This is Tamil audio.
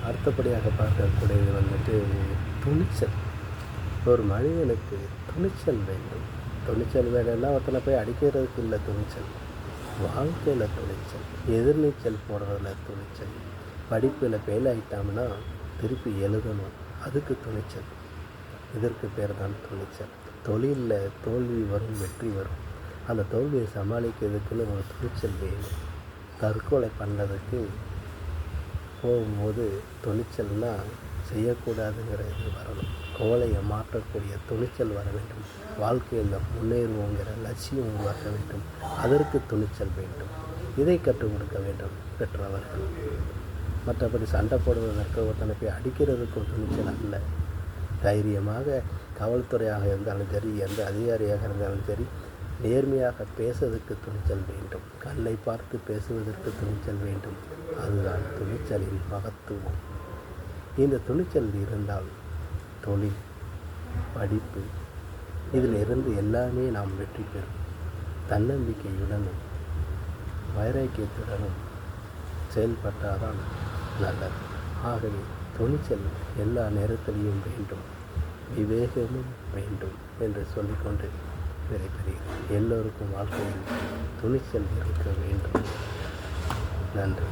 அடுத்தபடியாக பார்க்கக்கூடியது வந்துட்டு துணிச்சல். ஒரு மனிதனுக்கு துணிச்சல் வேண்டும். துணிச்சல் வேணும்னா ஒருத்தனை போய் அடிக்கிறதுக்கு இல்லை துணிச்சல், வாழ்க்கையில் துணிச்சல், எதிர்நீச்சல் போடுறதுல துணிச்சல், படிப்பில் ஃபெயில் ஆகிட்டோம்னா திருப்பி எழுதணும், அதுக்கு துணிச்சல். இதற்கு பேர் தான் துணிச்சல். தொழிலில் தோல்வி வரும், வெற்றி வரும். அந்த தோல்வியை சமாளிக்கிறதுக்குன்னு ஒரு துணிச்சல் வேணும். தற்கொலை பண்ணுறதுக்கு போகும்போது துணிச்சல்னால் செய்யக்கூடாதுங்கிற இது வரணும். கவலையை மாற்றக்கூடிய துணிச்சல் வர வேண்டும். வாழ்க்கையில் முன்னேறுவோங்கிற லட்சியம் உருவாக்க வேண்டும். அதற்கு துணிச்சல் வேண்டும். இதை கற்றுக் கொடுக்க வேண்டும் பெற்றவர்கள். மற்றபடி சண்டை போடுவதற்கு ஒருத்தனை போய் அடிக்கிறதுக்கும் துணிச்சல் அல்ல. தைரியமாக காவல்துறையாக இருந்தாலும் சரி, எந்த அதிகாரியாக இருந்தாலும் சரி, நேர்மையாக பேசுவதற்கு துணிச்சல் வேண்டும். கண்ணை பார்த்து பேசுவதற்கு துணிச்சல் வேண்டும். அதுதான் துணிச்சலின் மகத்துவம். இந்த துணிச்சல் இருந்தால் தொழில், படிப்பு, இதில் இருந்து எல்லாமே நாம் வெற்றி பெறும். தன்னம்பிக்கையுடனும் வைராக்கியத்துடனும் செயல்பட்டால்தான் நல்லது. ஆகவே துணிச்சல் எல்லா நேரத்திலையும் வேண்டும், விவேகமும் வேண்டும் என்று சொல்லிக்கொண்டு விடைபெறுகிறேன். எல்லோருக்கும் வாழ்க்கையில் துணிச்சல் இருக்க வேண்டும். நன்றி.